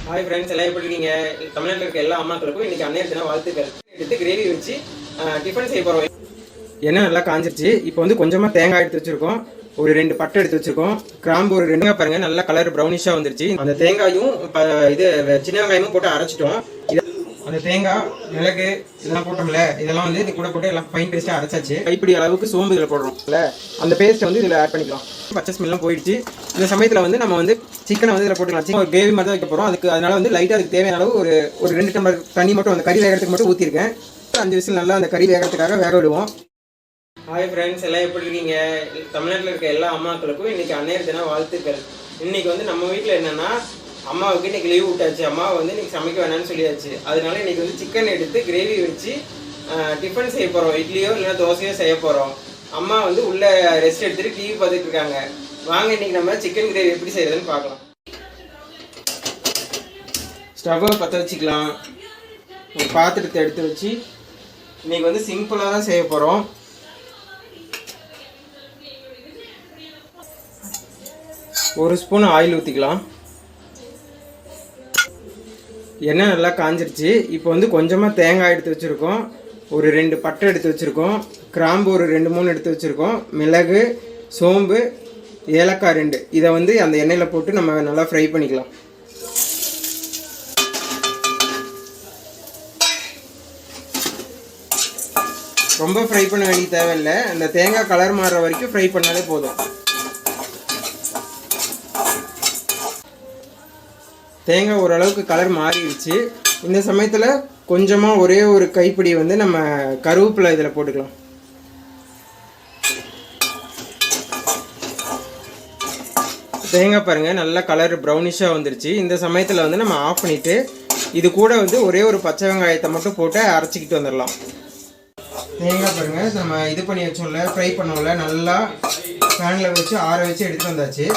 Hi friends, எல்லாம் எப்படி இருக்கீங்க? தமிழ்நாட்டில் இருக்க எல்லா அம்மாக்களுக்கும் இன்னைக்கு அன்னையர் தின வாழ்த்துக்கள். எடுத்து கிரேவி வச்சு டிஃபன் செய்ய போகிறோம். எண்ணெய் நல்லா காஞ்சிருச்சு. இப்போ வந்து கொஞ்சமாக தேங்காய் எடுத்து வச்சிருக்கோம், ஒரு 2 பட்டை எடுத்து வச்சிருக்கோம், கிராம்பு ஒரு 2 பாருங்க, நல்லா கலர் ப்ரௌனிஷாக வந்துருச்சு. அந்த தேங்காயும் இது சின்ன வெங்காயமும் போட்டு அரைச்சிட்டோம். அந்த தேங்காய் மிளகு இதெல்லாம் போட்டோம்ல, இதெல்லாம் வந்து இது கூட போட்டு எல்லாம் ஃபைன் பேஸ்ட்டாக அரைச்சாச்சு. கைப்பிடி அளவுக்கு சோம்பு இதில் போடுறோம்ல, அந்த பேஸ்ட்டை வந்து இதில் ஆட் பண்ணிக்கலாம். பச்சை ஸ்மெல்லாம் போயிடுச்சு. இந்த சமயத்தில் வந்து நம்ம வந்து சிக்கனை வந்து இதில் போட்டுக்கலாம். சிக்கன் ஒரு கிரேவி மாதிரி தான் வைக்க போகிறோம். அதனால வந்து லைட்டாக அதுக்கு தேவையான அளவு ஒரு 2 டம்ளர் தண்ணி மட்டும் அந்த கறி வேகிறதுக்கு மட்டும் ஊற்றிருக்கேன். 5 விசில் நல்லா அந்த கறி வேகிறதுக்காக வேக விடுவோம். ஹாய் ஃப்ரெண்ட்ஸ், எல்லாம் எப்படி இருக்கீங்க? தமிழ்நாட்டில் இருக்க எல்லா அம்மாக்களுக்கும் இன்னைக்கு அன்னையர் தின வாழ்த்துக்கள். இன்னைக்கு வந்து நம்ம வீட்டில் என்னென்னா, அம்மாவுக்கு இன்னைக்கு லீவ் விட்டாச்சு. அம்மாவை வந்து இன்னைக்கு சமைக்க வேணாம்னு சொல்லியாச்சு. அதனால இன்னைக்கு வந்து சிக்கன் எடுத்து கிரேவி வச்சு டிஃபன் செய்ய போகிறோம். இட்லியோ இல்லைன்னா தோசையோ செய்ய போகிறோம். அம்மா வந்து உள்ள ரெஸ்ட் எடுத்துட்டு டிவி பார்த்துட்டு இருக்காங்க. வாங்க இன்னைக்கு நம்ம சிக்கன் கிரேவி எப்படி செய்யறதுன்னு பார்க்கலாம். ஸ்டவ்வை பற்ற வச்சுக்கலாம். ஒரு பாத்திரத்தை எடுத்து வச்சு இன்னைக்கு வந்து சிம்பிளாக தான் செய்ய போகிறோம். ஒரு ஸ்பூன் ஆயில் ஊற்றிக்கலாம். எண்ணெய் நல்லா காஞ்சிருச்சு. இப்போ வந்து கொஞ்சமாக தேங்காய் எடுத்து வச்சுருக்கோம், ஒரு 2 பட்டை எடுத்து வச்சுருக்கோம், கிராம்பு ஒரு 2-3 எடுத்து வச்சுருக்கோம், மிளகு, சோம்பு, ஏலக்காய் 2. இதை வந்து அந்த எண்ணெயில் போட்டு நம்ம நல்லா ஃப்ரை பண்ணிக்கலாம். ரொம்ப ஃப்ரை பண்ண வேண்டிய தேவையில்லை. அந்த தேங்காய் கலர் மாறுற வரைக்கும் ஃப்ரை பண்ணாலே போதும். தேங்காய் ஓரளவுக்கு கலர் மாறிடுச்சு. இந்த சமயத்தில் கொஞ்சமாக ஒரே ஒரு கைப்பிடி வந்து நம்ம கருவேப்பிலை இதில் போட்டுக்கலாம். தேங்காய் பாருங்கள் நல்லா கலர் ப்ரௌனிஷாக வந்துருச்சு. இந்த சமயத்தில் வந்து நம்ம ஆஃப் பண்ணிவிட்டு இது கூட வந்து ஒரே ஒரு பச்சை வெங்காயத்தை மட்டும் போட்டு அரைச்சிக்கிட்டு வந்துடலாம். தேங்காய் பாருங்கள் நம்ம இது பண்ணி வச்சோம்ல, ஃப்ரை பண்ணோம்ல, நல்லா ஃபேனில் வச்சு ஆற வச்சு எடுத்து வந்தாச்சு.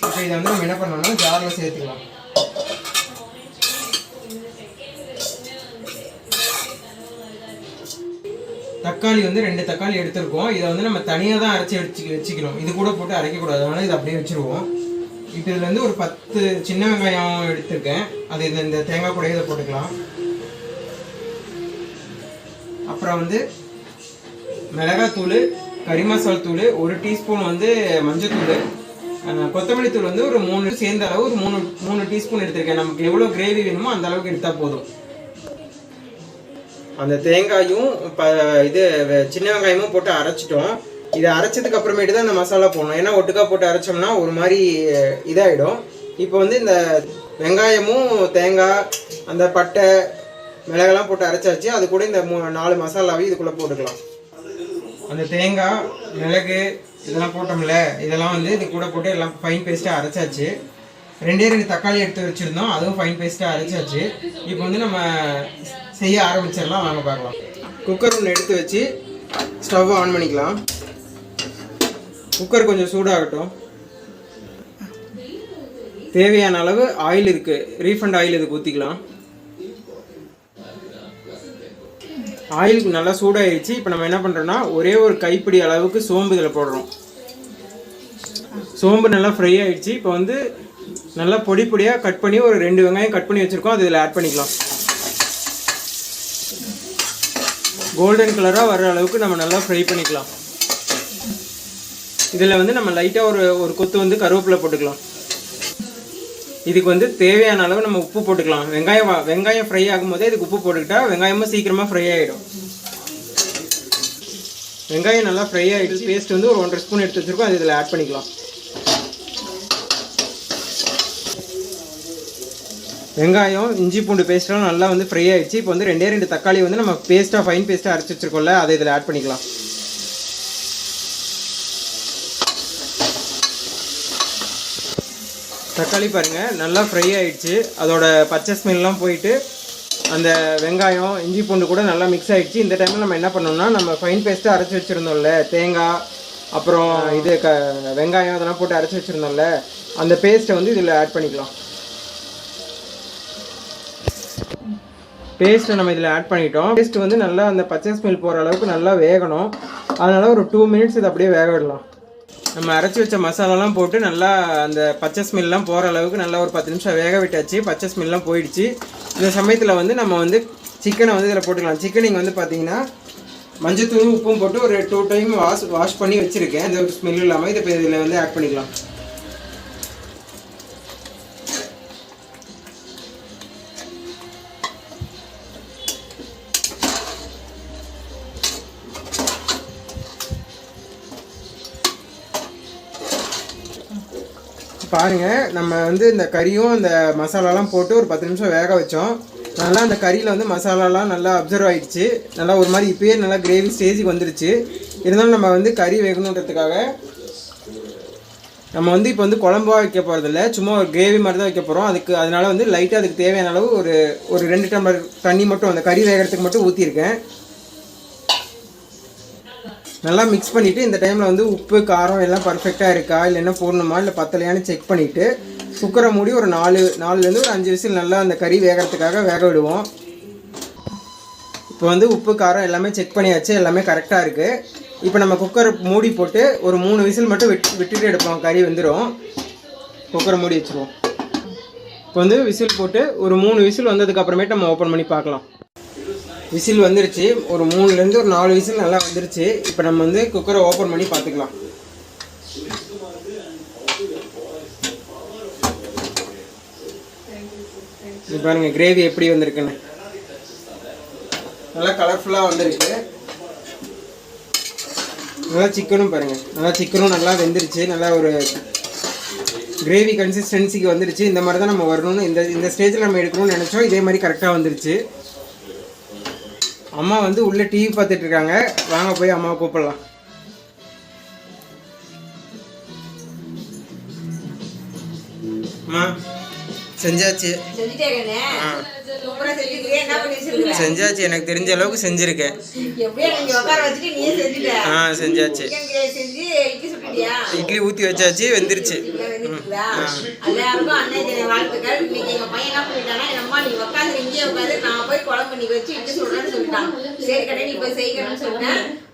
இப்போ இதை வந்து நம்ம என்ன பண்ணோம்னா ஜாரில் சேர்த்துக்கலாம். தக்காளி வந்து 2 தக்காளி எடுத்துருக்கோம். இதை வந்து நம்ம தனியாக தான் அரைச்சி வச்சுக்கணும். இது கூட போட்டு அரைக்கக்கூடாது. அதனால இதை அப்படியே வச்சுருவோம். இப்போ இதில் வந்து ஒரு 10 சின்ன வெங்காயம் எடுத்திருக்கேன். அது இந்த தேங்காய் கூட இதை போட்டுக்கலாம். அப்புறம் வந்து மிளகாத்தூள், கறி மசாலா தூள், 1 டீஸ்பூன் வந்து மஞ்சத்தூள், கொத்தமல்லி தூள் வந்து ஒரு 3 சேர்ந்த அளவு ஒரு 3 டீஸ்பூன் எடுத்திருக்கேன். நமக்கு எவ்வளோ கிரேவி வேணுமோ அந்த அளவுக்கு எடுத்தால் போதும். அந்த தேங்காயும் இது சின்ன வெங்காயமும் போட்டு அரைச்சிட்டோம். இதை அரைச்சதுக்கு அப்புறமேட்டு தான் இந்த மசாலா போடணும். ஏன்னா ஒட்டுக்கா போட்டு அரைச்சோம்னா ஒரு மாதிரி இதாகிடும். இப்போ வந்து இந்த வெங்காயமும் தேங்காய், அந்த பட்டை, மிளகெல்லாம் போட்டு அரைச்சாச்சு. அது கூட இந்த 4 மசாலாவையும் இதுக்குள்ளே போட்டுக்கலாம். அந்த தேங்காய், மிளகு இதெல்லாம் போட்டோம்ல, இதெல்லாம் வந்து இது கூட போட்டு எல்லாம் ஃபைன் பேஸ்ட்டாக அரைச்சாச்சு. 2 தக்காளி எடுத்து வச்சுருந்தோம், அதுவும் ஃபைன் பேஸ்ட்டாக அரைச்சாச்சு. இப்போ வந்து நம்ம செய்ய ஆரம்பிச்சிடலாம். வாங்க பார்க்கலாம். குக்கர் ஒன்று எடுத்து வச்சு ஸ்டவ் ஆன் பண்ணிக்கலாம். குக்கர் கொஞ்சம் சூடாகட்டும். தேவையான அளவு ஆயில் இருக்குது, ரீஃபண்ட் ஆயில் இதுக்கு ஊற்றிக்கலாம். ஆயிலுக்கு நல்லா சூடாகிடுச்சு. இப்போ நம்ம என்ன பண்ணுறோன்னா ஒரே ஒரு கைப்பிடி அளவுக்கு சோம்பு இதில் போடுறோம். சோம்பு நல்லா ஃப்ரை ஆகிடுச்சு. இப்போ வந்து நல்லா பொடி பொடியாக கட் பண்ணி ஒரு 2 வெங்காயம் கட் பண்ணி வச்சுருக்கோம், அது இதில் ஆட் பண்ணிக்கலாம். கோல்டன் கலராக வர அளவுக்கு நம்ம நல்லா ஃப்ரை பண்ணிக்கலாம். இதில் வந்து நம்ம லைட்டாக ஒரு கொத்து வந்து கருவேப்பிலை போட்டுக்கலாம். இதுக்கு வந்து தேவையான அளவு நம்ம உப்பு போட்டுக்கலாம். வெங்காயம் ஃப்ரை ஆகும்போதே இதுக்கு உப்பு போட்டுக்கிட்டா வெங்காயமும் சீக்கிரமாக ஃப்ரை ஆகிடும். வெங்காயம் நல்லா ஃப்ரை ஆகிடுச்சு. பேஸ்ட் வந்து ஒரு 1.5 ஸ்பூன் எடுத்து வச்சுருக்கோம், அது இதில் ஆட் பண்ணிக்கலாம். வெங்காயம், இஞ்சி பூண்டு பேஸ்ட்லாம் நல்லா வந்து ஃப்ரை ஆகிடுச்சு. இப்போ வந்து 2 தக்காளி வந்து நம்ம ஃபைன் பேஸ்ட்டாக அரைச்சி வச்சுருக்கோம்ல, அதை இதில் ஆட் பண்ணிக்கலாம். தக்காளி பாருங்கள் நல்லா ஃப்ரை ஆகிடுச்சு. அதோட பச்சை ஸ்மெல்லாம் போயிட்டு அந்த வெங்காயம், இஞ்சி பூண்டு கூட நல்லா மிக்ஸ் ஆகிடுச்சு. இந்த டைமில் நம்ம என்ன பண்ணோம்னா, நம்ம ஃபைன் பேஸ்ட்டாக அரைச்சி வச்சுருந்தோம்ல, தேங்காய் அப்புறம் இது வெங்காயம் அதெல்லாம் போட்டு அரைச்சி வச்சுருந்தோம்ல, அந்த பேஸ்ட்டை வந்து இதில் ஆட் பண்ணிக்கலாம். பேஸ்ட்டை நம்ம இதில் ஆட் பண்ணிட்டோம். பேஸ்ட் வந்து நல்லா அந்த பச்சை ஸ்மெல் போகிற அளவுக்கு நல்லா வேகணும். அதனால் ஒரு 2 மினிட்ஸ் இதை அப்படியே வேக விடலாம். நம்ம அரைச்சி வச்ச மசாலாலாம் போட்டு நல்லா அந்த பச்சை ஸ்மெல்லாம் போகிற அளவுக்கு நல்லா ஒரு 10 நிமிஷம் வேக விட்டாச்சு. பச்சை ஸ்மெல்லாம் போயிடுச்சு. இந்த சமயத்தில் வந்து நம்ம வந்து சிக்கனை வந்து இதில் போட்டுக்கலாம். சிக்கன் இங்கே வந்து பார்த்தீங்கன்னா மஞ்சத்தூளும் உப்பும் போட்டு ஒரு 2 டைம் வாஷ் பண்ணி வச்சுருக்கேன். இந்த ஒரு ஸ்மெல் இல்லாமல் இதை இப்போ இதில் வந்து ஆட் பண்ணிக்கலாம். பாருங்கள், நம்ம வந்து இந்த கறியும் இந்த மசாலாலாம் போட்டு ஒரு 10 நிமிஷம் வேக வச்சோம். நல்லா அந்த கறியில் வந்து மசாலாலாம் நல்லா அப்சர்வ் ஆகிடுச்சு. நல்லா ஒரு மாதிரி இப்போயே நல்லா கிரேவி ஸ்டேஜுக்கு வந்துருச்சு. இருந்தாலும் நம்ம வந்து கறி வேகணுன்றதுக்காக நம்ம வந்து இப்போ வந்து குழம்பா வைக்க போகிறதில்ல, சும்மா ஒரு கிரேவி மாதிரி தான் வைக்க போகிறோம். அதனால் வந்து லைட்டாக அதுக்கு தேவையான அளவு ஒரு 2 டம்ளர் தண்ணி மட்டும் அந்த கறி வேகிறதுக்கு மட்டும் ஊற்றிருக்கேன். நல்லா மிக்ஸ் பண்ணிவிட்டு இந்த டைமில் வந்து உப்பு காரம் எல்லாம் பர்ஃபெக்டாக இருக்கா, இல்லை என்ன போடணுமா, இல்லை பத்தலையான்னு செக் பண்ணிவிட்டு குக்கரை மூடி ஒரு 4லேருந்து ஒரு 5 விசில் நல்லா அந்த கறி வேகிறதுக்காக வேக விடுவோம். இப்போ வந்து உப்பு காரம் எல்லாமே செக் பண்ணியாச்சு, எல்லாமே கரெக்டாக இருக்குது. இப்போ நம்ம குக்கரை மூடி போட்டு ஒரு 3 விசில் மட்டும் விட்டுட்டு எடுப்போம். கறி வந்துடும். குக்கரை மூடி வச்சுருவோம். இப்போ வந்து விசில் போட்டு ஒரு 3 விசில் வந்ததுக்கப்புறமேட்டு நம்ம ஓப்பன் பண்ணி பார்க்கலாம். விசில் வந்துருச்சு. ஒரு 3லேருந்து ஒரு 4 விசில் நல்லா வந்துருச்சு. இப்போ நம்ம வந்து குக்கரை ஓப்பன் பண்ணி பார்த்துக்கலாம். இது பாருங்கள் கிரேவி எப்படி வந்திருக்குன்னு. நல்லா கலர்ஃபுல்லாக வந்திருக்கு. நல்லா சிக்கனும் பாருங்கள், நல்லா சிக்கனும் நல்லா வெந்துருச்சு. நல்லா ஒரு கிரேவி கன்சிஸ்டன்சிக்கு வந்துருச்சு. இந்த மாதிரி தான் நம்ம வரணும்னு இந்த ஸ்டேஜில் நம்ம எடுக்கணும்னு நினச்சோம். இதே மாதிரி கரெக்டாக வந்துருச்சு. அம்மா வந்து உள்ளே டிவி பார்த்துட்டு இருக்காங்க. வாங்க போய் அம்மாவை கூப்பிடலாம். அம்மா செஞ்சாச்சு. செஞ்சாச்சு, எனக்கு தெரிஞ்ச அளவுக்கு செஞ்சிருக்கேன். செஞ்சாச்சு. இட்லி ஊற்றி வச்சாச்சு, வெந்துருச்சு.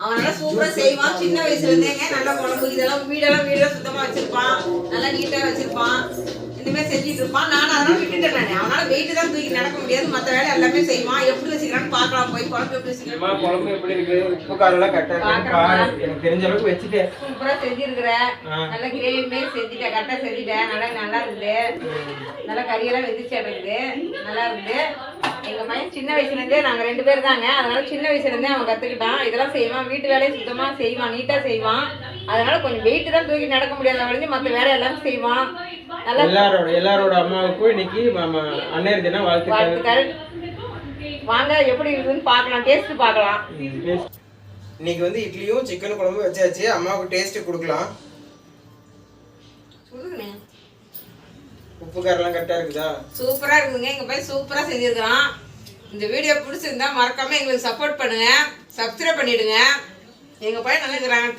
அவனால சூப்பரா செய்வான். சின்ன வயசுல இருந்தேங்க நல்லா குழம்பு இதெல்லாம் வீடெல்லாம் சுத்தமா வச்சிருப்பான். நல்லா நீட்டா வச்சிருப்பான். இனிமேல் செஞ்சுட்டு இருப்பான். நான் அதெல்லாம் விட்டுட்டேன். அவனால வெயிட்டு தான் தூக்கி நடக்க முடியாது. மற்ற வேலை எல்லாமே செய்வான். எப்படி வச்சுக்கிறான்னு பார்க்கலாம். போய் குழம்பு எப்படி வச்சுக்கலாம். குழம்பு எப்படி இருக்கு, உப்பு காரெல்லாம் கரெக்டாக எனக்கு தெரிஞ்ச அளவுக்கு வச்சுட்டேன். சூப்பரா செஞ்சிருக்கிறேன். நல்லா கிரேவி மாரி செஞ்சுட்டேன். கரெக்டாக செஞ்சுட்டேன். நல்லா இருக்குது. நல்லா கறியெல்லாம் வெந்துச்சு இருக்குது. நல்லா இருக்குது. எங்க பையன் சின்ன வயசுல இருந்தே நாங்க 2 பேர் தாங்க. அதனால சின்ன வயசுல இருந்தே அவன் கத்துக்கிட்டான். இதெல்லாம் செய்வான். வீட்டு வேலையை சுத்தமா செய்வான். நீட்டா செய்வான். அதனால கொஞ்சம் வெயிட் தான் தூக்கி நடக்க முடியாத வரைக்கும் மற்ற வேலை எல்லாம் செய்வான். எல்லாரோட அம்மாவுக்கும் இன்னைக்கு அன்னையர் தினம் வாழ்த்துக்கள். வாங்க எப்படி இருக்குன்னு பார்க்கலாம். டேஸ்ட் பார்க்கலாம். இன்னைக்கு வந்து இட்லியும் சிக்கன் குழம்பு வச்சாச்சு. அம்மாவுக்கு டேஸ்ட் கொடுக்கலாம். உப்பு காரெல்லாம் கரெக்டா இருக்குதா? சூப்பரா இருக்குதுங்க. எங்க பையன் சூப்பரா செஞ்சிருக்கான். இந்த வீடியோ பிடிச்சிருந்தா மறக்காம எங்களுக்கு சப்போர்ட் பண்ணுங்க. சப்ஸ்கிரைப் பண்ணிடுங்க. எங்க பையன்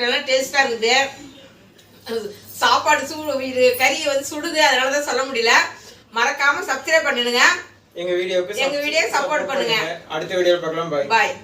நல்லா டேஸ்டா இருக்குது. சாப்பாடு இது கறி வந்து சுடுது, அதனாலதான் சொல்ல முடியல. மறக்காம சப்ஸ்கிரைப் பண்ணிடுங்க. எங்க வீடியோக்கு சப்போர்ட் பண்ணுங்க. அடுத்த வீடியோல பார்க்கலாம். பாய்.